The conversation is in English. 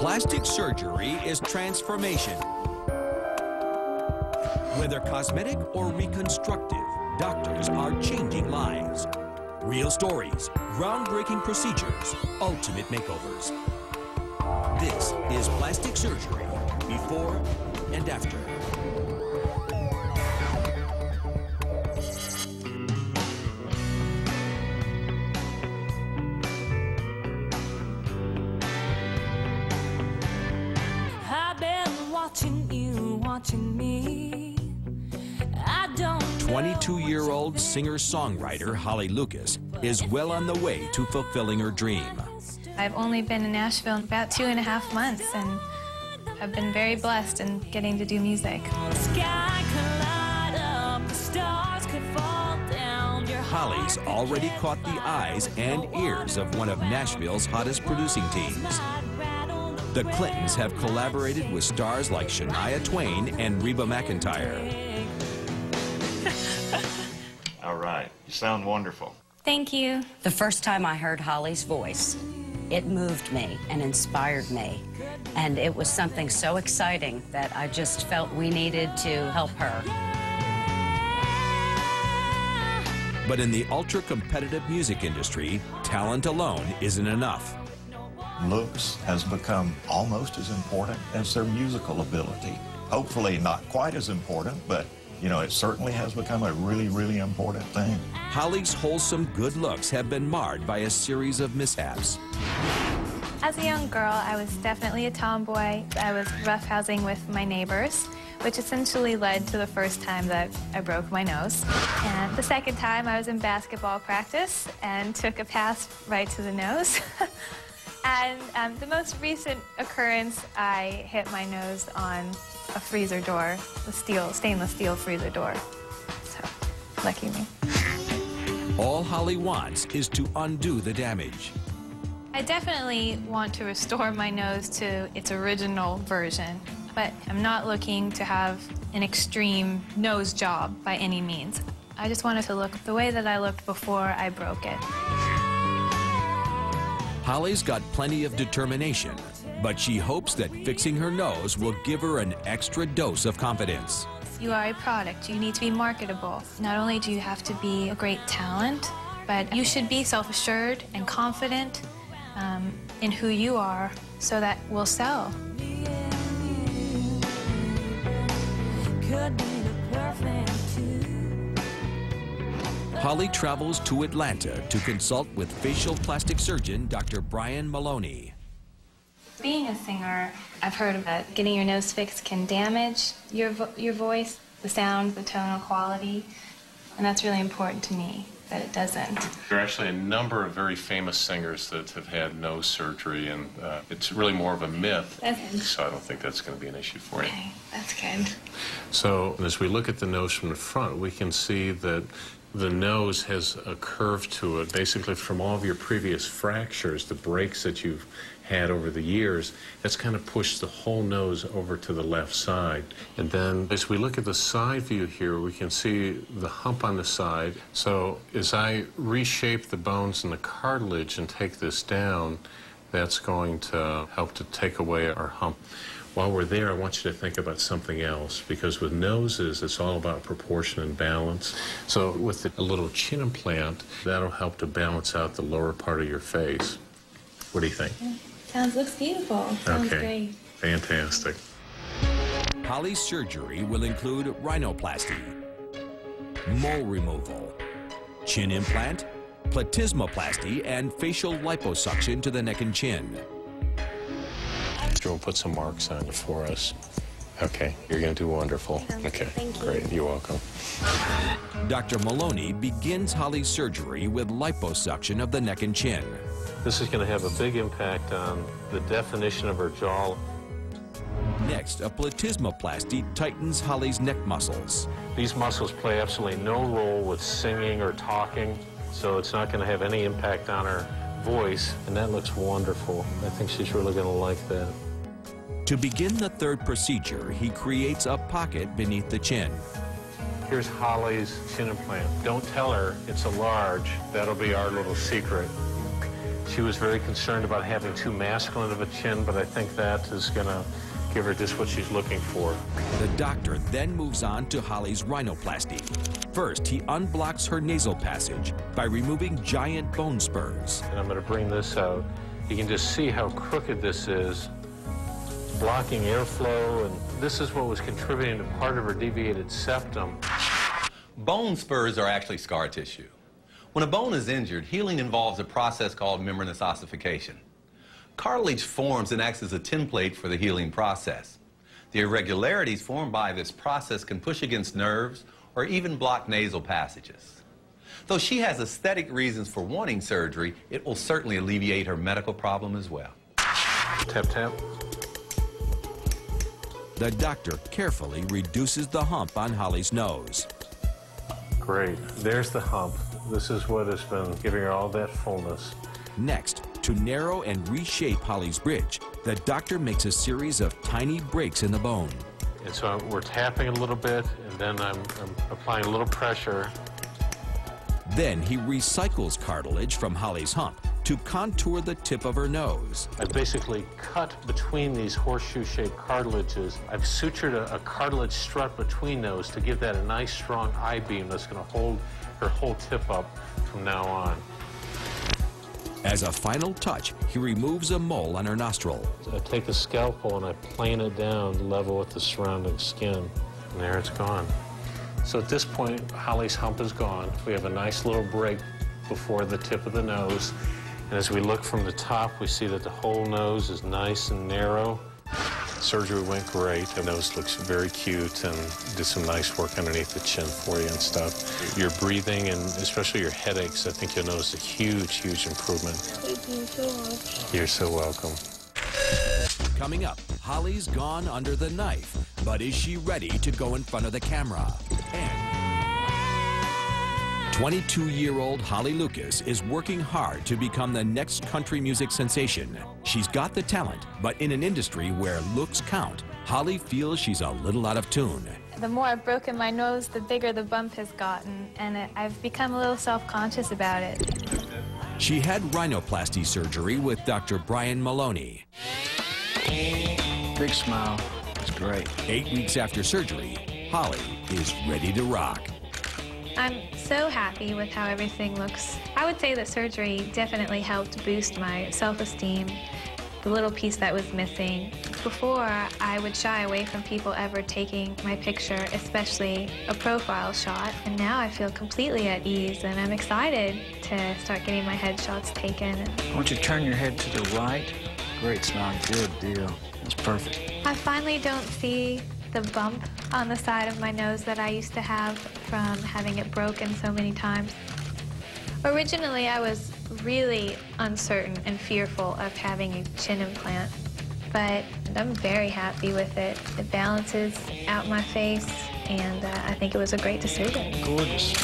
Plastic surgery is transformation. Whether cosmetic or reconstructive, doctors are changing lives. Real stories, groundbreaking procedures, ultimate makeovers. This is plastic surgery, before and after. I've been watching you, watching me. I don't 22-year-old singer-songwriter Holly Lucas is well on the way to fulfilling her dream. I've only been in Nashville about 2.5 months, and I've been very blessed in getting to do music. Holly's already caught the eyes and ears of one of Nashville's hottest producing teams. The Clintons have collaborated with stars like Shania Twain and Reba McEntire. All right, you sound wonderful. Thank you. The first time I heard Holly's voice, it moved me and inspired me. And it was something so exciting that I just felt we needed to help her. But in the ultra-competitive music industry, talent alone isn't enough. Looks has become almost as important as their musical ability. Hopefully not quite as important, but you know, it certainly has become a really, really important thing. Holly's wholesome good looks have been marred by a series of mishaps. As a young girl, I was definitely a tomboy. I was roughhousing with my neighbors, which essentially led to the first time that I broke my nose. And the second time, I was in basketball practice and took a pass right to the nose. And the most recent occurrence, I hit my nose on a freezer door, the stainless steel freezer door. So, lucky me. All Holly wants is to undo the damage. I definitely want to restore my nose to its original version, but I'm not looking to have an extreme nose job by any means. I just wanted to look the way that I looked before I broke it. Holly's got plenty of determination, but she hopes that fixing her nose will give her an extra dose of confidence. You are a product. You need to be marketable. Not only do you have to be a great talent, but you should be self-assured and confident in who you are so that will sell. Holly travels to Atlanta to consult with facial plastic surgeon Dr. Brian Maloney. Being a singer, I've heard that getting your nose fixed can damage your voice, the sound, the tonal quality, and that's really important to me, that it doesn't. There are actually a number of very famous singers that have had nose surgery, and it's really more of a myth, so I don't think that's going to be an issue for you. Okay, that's good. So as we look at the nose from the front, we can see that the nose has a curve to it. Basically, from all of your previous fractures, the breaks that you've had over the years, that's kind of pushed the whole nose over to the left side. And then as we look at the side view here, we can see the hump on the side. So as I reshape the bones and the cartilage and take this down, that's going to help to take away our hump. While we're there, I want you to think about something else, because with noses, it's all about proportion and balance. So with a little chin implant, that'll help to balance out the lower part of your face. What do you think? Looks beautiful. Sounds great. Fantastic. Holly's surgery will include rhinoplasty, mole removal, chin implant, platismaplasty, and facial liposuction to the neck and chin. We'll put some marks on you for us. Okay, you're going to do wonderful. Okay, great. You're welcome. Dr. Maloney begins Holly's surgery with liposuction of the neck and chin. This is going to have a big impact on the definition of her jaw. Next, a platismaplasty tightens Holly's neck muscles. These muscles play absolutely no role with singing or talking, so it's not going to have any impact on her voice, and that looks wonderful. I think she's really going to like that. To begin the third procedure, he creates a pocket beneath the chin. Here's Holly's chin implant. Don't tell her it's a large. That'll be our little secret. She was very concerned about having too masculine of a chin, but I think that is going to give her just what she's looking for. The doctor then moves on to Holly's rhinoplasty. First, he unblocks her nasal passage by removing giant bone spurs. And I'm going to bring this out. You can just see how crooked this is, blocking airflow, and this is what was contributing to part of her deviated septum. Bone spurs are actually scar tissue. When a bone is injured, healing involves a process called membranous ossification. Cartilage forms and acts as a template for the healing process. The irregularities formed by this process can push against nerves or even block nasal passages. Though she has aesthetic reasons for wanting surgery, it will certainly alleviate her medical problem as well. Tap, tap. The doctor carefully reduces the hump on Holly's nose. Great. There's the hump. This is what has been giving her all that fullness. Next, to narrow and reshape Holly's bridge, the doctor makes a series of tiny breaks in the bone. And so we're tapping a little bit, and then I'm applying a little pressure. Then he recycles cartilage from Holly's hump to contour the tip of her nose. I basically cut between these horseshoe-shaped cartilages. I've sutured a cartilage strut between those to give that a nice, strong I-beam that's going to hold her whole tip up from now on. As a final touch, he removes a mole on her nostril. I take the scalpel and I plane it down level with the surrounding skin. And there it's gone. So at this point, Holly's hump is gone. We have a nice little break before the tip of the nose. And as we look from the top, we see that the whole nose is nice and narrow. Surgery went great. The nose looks very cute and did some nice work underneath the chin for you and stuff. Your breathing and especially your headaches, I think you'll notice a huge, huge improvement. Thank you so much. You're so welcome. Coming up, Holly's gone under the knife, but is she ready to go in front of the camera? And 22-year-old Holly Lucas is working hard to become the next country music sensation. She's got the talent, but in an industry where looks count, Holly feels she's a little out of tune. The more I've broken my nose, the bigger the bump has gotten, and I've become a little self-conscious about it. She had rhinoplasty surgery with Dr. Brian Maloney. Big smile. It's great. 8 weeks after surgery, Holly is ready to rock. I'm so happy with how everything looks. I would say that surgery definitely helped boost my self-esteem, the little piece that was missing. Before, I would shy away from people ever taking my picture, especially a profile shot, and now I feel completely at ease, and I'm excited to start getting my headshots taken. Why don't you turn your head to the right? Great smile. Good deal. That's perfect. I finally don't see the bump on the side of my nose that I used to have from having it broken so many times. Originally, I was really uncertain and fearful of having a chin implant, but I'm very happy with it. It balances out my face, and I think it was a great decision. Gorgeous.